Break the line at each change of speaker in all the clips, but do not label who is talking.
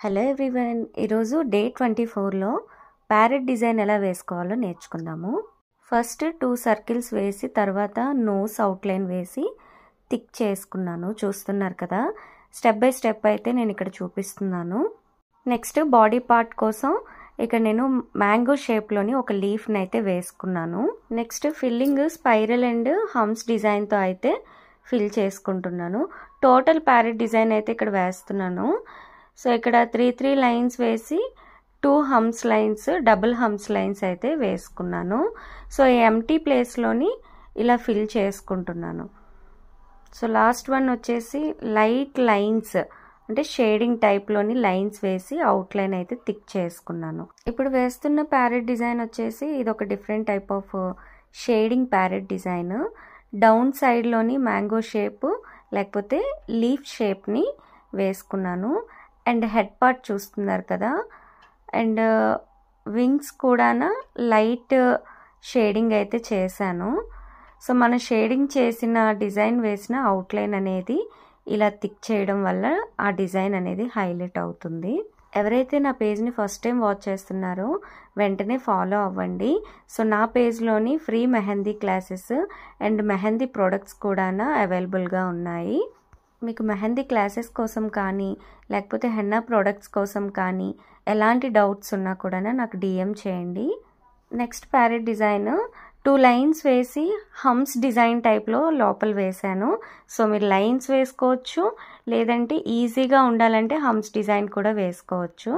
Hello everyone, ఈరోజు day 24లో parrot design ఎలా వేసుకోవాలో నేర్చుకుందాము. ఫస్ట్ 2 సర్కిల్స్ వేసి తర్వాత నోస్ అవుట్లైన్ వేసి థిక్ చేసుకున్నాను. చూస్తున్నారు కదా, స్టెప్ బై స్టెప్ అయితే నేను ఇక్కడ చూపిస్తున్నాను. నెక్స్ట్ బాడీ పార్ట్ కోసం ఇక్కడ నేను మ్యాంగో షేప్లోని ఒక లీఫ్ని అయితే వేసుకున్నాను. Next filling spiral and hems డిజైన్తో అయితే ఫిల్ చేసుకుంటున్నాను. టోటల్ ప్యారెట్ డిజైన్ అయితే ఇక్కడ వేస్తున్నాను. సో ఇక్కడ 3 లైన్స్ వేసి 2 hems lines, double hems lines అయితే వేసుకున్నాను. సో ఈ ఎంటీ ప్లేస్లోని ఇలా ఫిల్ చేసుకుంటున్నాను. సో లాస్ట్ వన్ వచ్చేసి లైట్ లైన్స్ అంటే షేడింగ్ టైప్లోని లైన్స్ వేసి అవుట్లైన్ అయితే థిక్ చేసుకున్నాను. ఇప్పుడు వేస్తున్న ప్యారెట్ డిజైన్ వచ్చేసి ఇది ఒక different type of shading parrot design. Down సైడ్లోని మ్యాంగో షేప్ లేకపోతే లీఫ్ షేప్ని వేసుకున్నాను. అండ్ హెడ్ పార్ట్ చూస్తున్నారు కదా, అండ్ వింగ్స్ కూడా లైట్ షేడింగ్ అయితే చేశాను. సో మన షేడింగ్ చేసిన డిజైన్ వేసిన అవుట్లైన్ అనేది ఇలా థిక్ చేయడం వల్ల ఆ డిజైన్ అనేది హైలైట్ అవుతుంది. ఎవరైతే నా పేజ్ని ఫస్ట్ టైం వాచ్ చేస్తున్నారో వెంటనే ఫాలో అవ్వండి. సో నా పేజ్లోని free mehndi classes and mehndi products కూడా అవైలబుల్గా ఉన్నాయి. మీకు మెహందీ క్లాసెస్ కోసం కానీ లేకపోతే హెన్నా ప్రోడక్ట్స్ కోసం కానీ ఎలాంటి డౌట్స్ ఉన్నా కూడా నాకు డిఎం చేయండి. నెక్స్ట్ ప్యారెట్ డిజైన్ 2 లైన్స్ వేసి హమ్స్ డిజైన్ టైప్లో లోపల వేసాను. సో మీరు లైన్స్ వేసుకోవచ్చు, లేదంటే ఈజీగా ఉండాలంటే హమ్స్ డిజైన్ కూడా వేసుకోవచ్చు.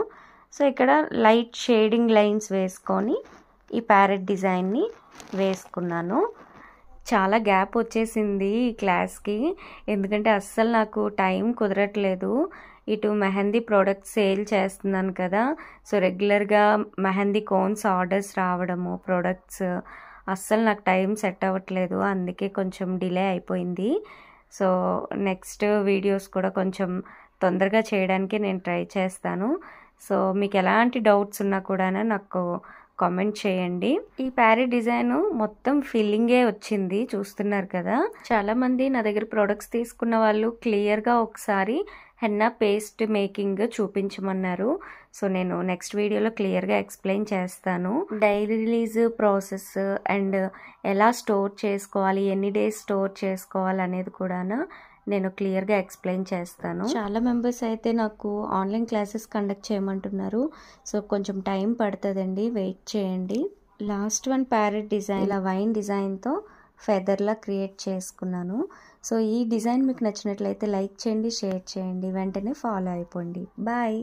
సో ఇక్కడ లైట్ షేడింగ్ లైన్స్ వేసుకొని ఈ ప్యారెట్ డిజైన్ని వేసుకున్నాను. చాలా గ్యాప్ వచ్చేసింది ఈ క్లాస్కి, ఎందుకంటే అస్సలు నాకు టైం కుదరట్లేదు. ఇటు మెహందీ ప్రోడక్ట్స్ సేల్ చేస్తున్నాను కదా, సో రెగ్యులర్గా మెహందీ కోన్స్ ఆర్డర్స్ రావడము, ప్రోడక్ట్స్ అస్సలు నాకు టైం సెట్ అవ్వట్లేదు. అందుకే కొంచెం డిలే అయిపోయింది. సో నెక్స్ట్ వీడియోస్ కూడా కొంచెం తొందరగా చేయడానికి నేను ట్రై చేస్తాను. సో మీకు ఎలాంటి డౌట్స్ ఉన్నా కూడా నాకు కామెంట్ చేయండి. ఈ ప్యారెట్ డిజైన్ మొత్తం ఫిల్లింగే వచ్చింది, చూస్తున్నారు కదా. చాలా మంది నా దగ్గర ప్రొడక్ట్స్ తీసుకున్న వాళ్ళు క్లియర్గా ఒకసారి హెన్నా పేస్ట్ మేకింగ్ చూపించమన్నారు. సో నేను నెక్స్ట్ వీడియోలో క్లియర్గా ఎక్స్ప్లెయిన్ చేస్తాను. డైలీ రిలీజ్ ప్రాసెస్ అండ్ ఎలా స్టోర్ చేసుకోవాలి, ఎన్ని డేస్ స్టోర్ చేసుకోవాలి అనేది కూడా నేను క్లియర్గా ఎక్స్ప్లెయిన్ చేస్తాను. చాలా మెంబర్స్ అయితే నాకు ఆన్లైన్ క్లాసెస్ కండక్ట్ చేయమంటున్నారు. సో కొంచెం టైం పడుతుందండి, వెయిట్ చేయండి. లాస్ట్ వన్ ప్యారెట్ డిజైన్ ఇలా వైన్ డిజైన్తో ఫెదర్లా క్రియేట్ చేసుకున్నాను. సో ఈ డిజైన్ మీకు నచ్చినట్లయితే లైక్ చేయండి, షేర్ చేయండి, వెంటనే ఫాలో అయిపోండి. బాయ్.